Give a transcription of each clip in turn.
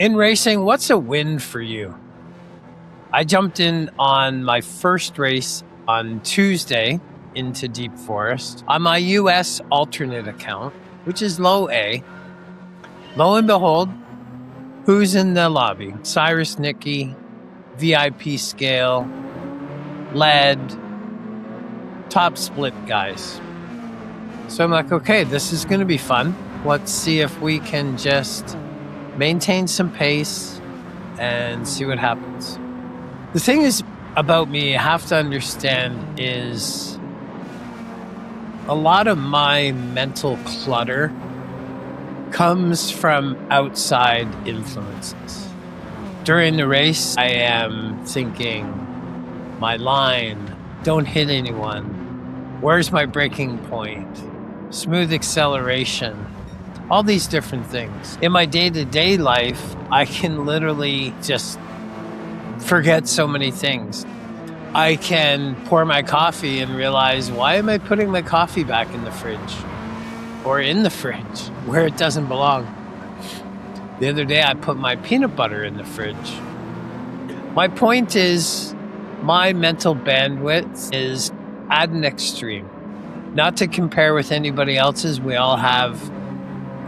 In racing, what's a win for you? I jumped in on my first race on Tuesday into Deep Forest on my US alternate account, which is low A. Lo and behold, who's in the lobby? Cyrus Nicky, VIP scale, lead, top split guys. So I'm like, okay, this is going to be fun. Let's see if we can just maintain some pace and see what happens. The thing is about me, you have to understand, is a lot of my mental clutter comes from outside influences. During the race, I am thinking, my line, don't hit anyone, where's my braking point, smooth acceleration, all these different things. In my day-to-day life, I can literally just forget so many things. I can pour my coffee and realize, why am I putting my coffee back in the fridge? Or in the fridge, where it doesn't belong. The other day, I put my peanut butter in the fridge. My point is, my mental bandwidth is at an extreme. Not to compare with anybody else's, we all have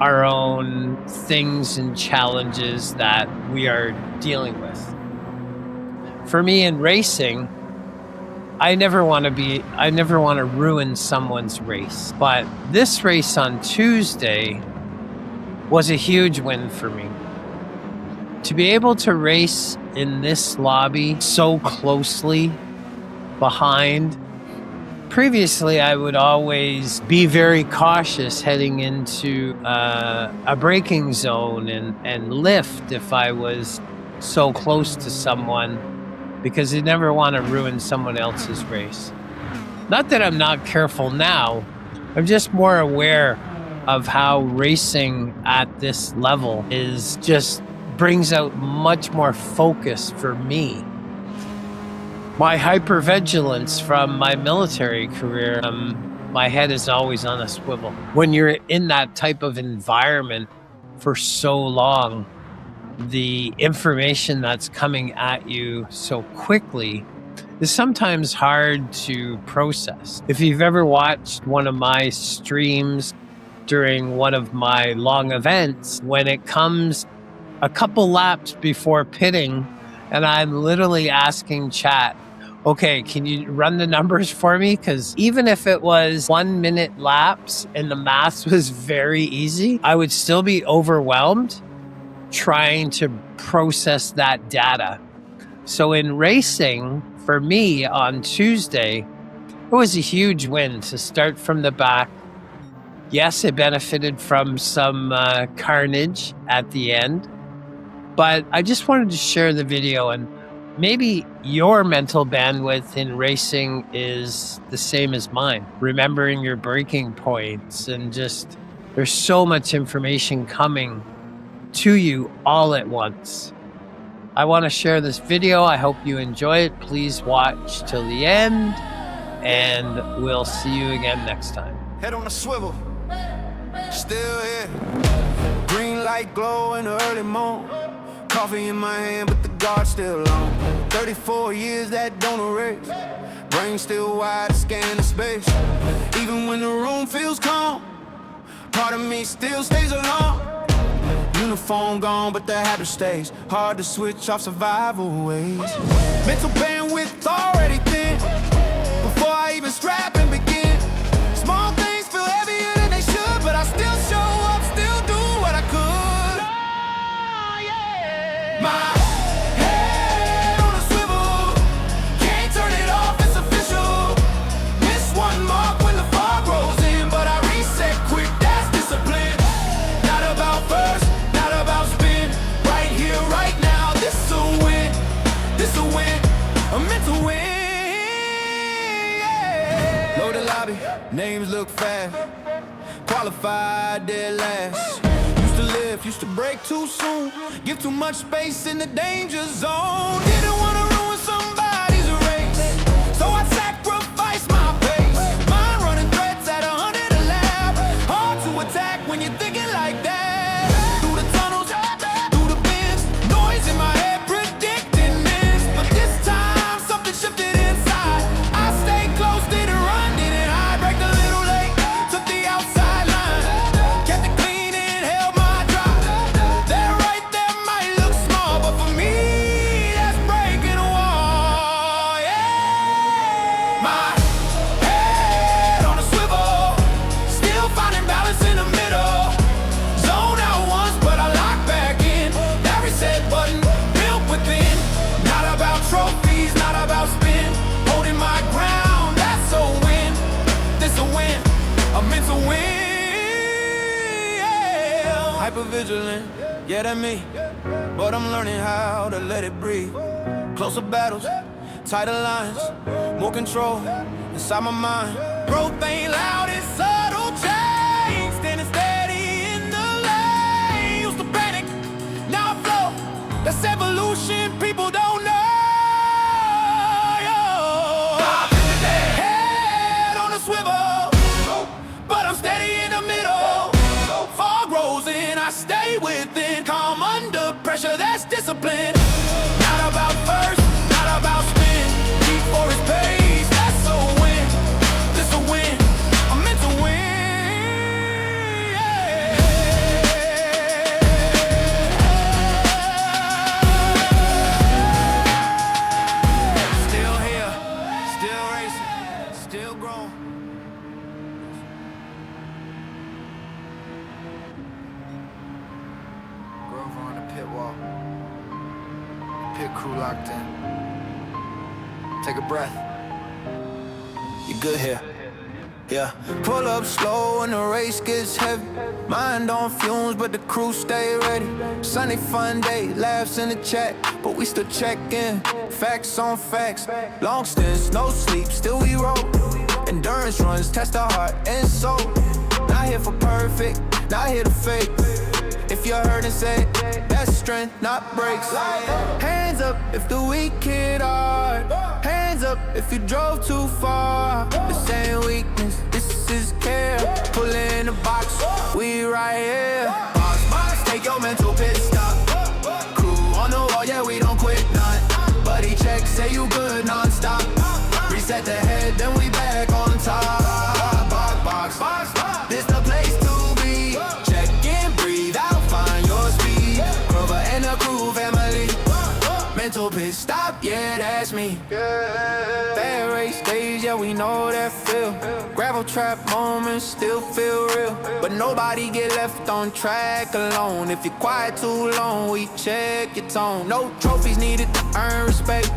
our own things and challenges that we are dealing with. For me in racing, I never want to ruin someone's race. But this race on Tuesday was a huge win for me. To be able to race in this lobby so closely behind. Previously, I would always be very cautious heading into a braking zone and lift if I was so close to someone, because I never want to ruin someone else's race. Not that I'm not careful now, I'm just more aware of how racing at this level is just brings out much more focus for me. My hypervigilance from my military career, my head is always on a swivel. When you're in that type of environment for so long, the information that's coming at you so quickly is sometimes hard to process. If you've ever watched one of my streams during one of my long events, when it comes a couple laps before pitting, and I'm literally asking chat, okay, can you run the numbers for me? Because even if it was 1 minute laps and the math was very easy, I would still be overwhelmed trying to process that data. So in racing, for me on Tuesday, it was a huge win to start from the back. Yes, it benefited from some carnage at the end, but I just wanted to share the video, and maybe your mental bandwidth in racing is the same as mine. Remembering your braking points, and just there's so much information coming to you all at once. I want to share this video. I hope you enjoy it. Please watch till the end, and we'll see you again next time. Head on a swivel, still here. Green light glow in the early morning. Coffee in my hand, but the guard's still on. 34 years, that don't erase. Brain still wide, scan the space. Even when the room feels calm, part of me still stays alone. Uniform gone, but the habit stays. Hard to switch off survival ways. Mental bandwidth already thin. Before I even strap and begin. Small things feel heavier than they should, but I still show up, still do what I could. Oh, yeah. My head on a swivel, can't turn it off, it's official. Miss one mark when the fog rolls in, but I reset quick, that's discipline. Not about first, not about spin. Right here, right now, this'll win. This'll win, a mental win. Load the lobby, names look fast. Qualified, dead last. Used to live, used to break too soon. Give too much space in the danger zone. Didn't want to ruin somebody's race, so I sacrificed my pace. Mind running threats at 100 a lap. Hard to attack when you're thinking like that. Through the tunnels, through the bends, My head on a swivel, still finding balance in the middle. Zone out once, but I lock back in. That reset button built within. Not about trophies, not about spin. Holding my ground, that's a win. This a win, a mental win. Yeah. Hyper vigilant, yeah, that me. But I'm learning how to let it breathe. Closer battles, tighter lines, more control inside my mind. Growth ain't loud, it's subtle change. Standing steady in the lane. Used to panic, now I flow. That's evolution, people don't know. Head on a swivel, but I'm steady in the middle. Fog rolls in, I stay within. Calm under pressure, that's discipline. Not about first, not about spin. Deep for his pace, that's a win. This a win, I'm meant to win. Yeah. Still here, still racing, still growing. Grove on the pit wall. Pit crew locked in. Take a breath. You good here? Yeah. Pull up slow when the race gets heavy. Mind on fumes, but the crew stay ready. Sunny fun day, laughs in the chat, but we still check in. Facts on facts. Long stints, no sleep, still we roll. Endurance runs, test the heart and soul. Not here for perfect, not here to fake. If you heard and say, that's strength, not breaks. Hands up if the week hit hard. Hands up if you drove too far. This ain't weakness, this is care. Pull in the box, we right here. Box, box, take your mental pit stop. Crew on the wall, yeah, we don't quit, none. Buddy check, say you good non-stop. Reset the head, then we back on top. Box, box, box, box. This the place to be. Check in, breathe out, find your speed. Grover and the crew family. Mental pit stop, yeah, that's me. Bad race days, yeah, we know that feel. Gravel trap moments still feel real. But nobody get left on track alone. If you're quiet too long, we check your tone. No trophies needed to earn respect.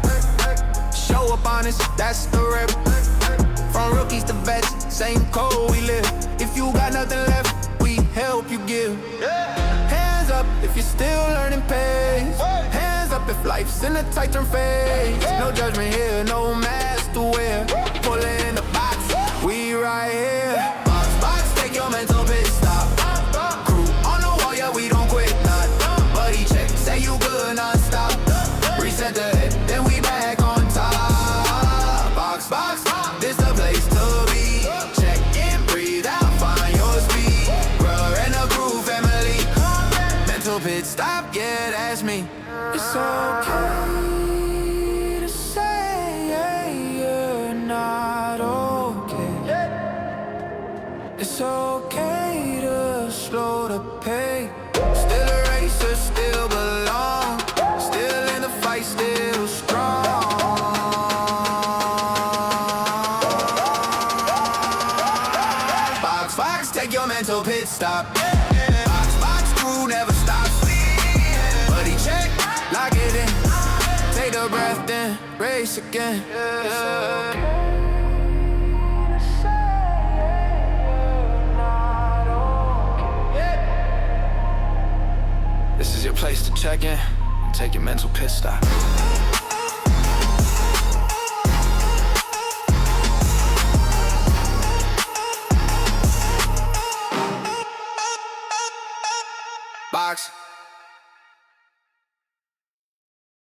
Show up honest, that's the rep. From rookies to vets, same code we live. If you got nothing left, we help you give. Hands up if you're still learning pace. Hands up if life's in a tight turn phase. No judgment here, no mask to wear. Pull in the box, we right here. Box, box, take your mental pit stop. Crew on the wall, yeah, we don't quit, not. Buddy check, say you good non-stop. Reset the head, then we back on top. Box, box, this the place to be. Check in, breathe out, find your speed. Brother and the crew family. Mental pit stop, yeah, that's me. It's okay to say you're not okay. It's okay to slow the pace. Still a racer, still belong. Still in the fight, still strong. Box, box, take your mental pit stop. Box, box, crew never stops. Buddy check, lock it in. Take a breath, then race again. This is your place to check in and take your mental pit stop.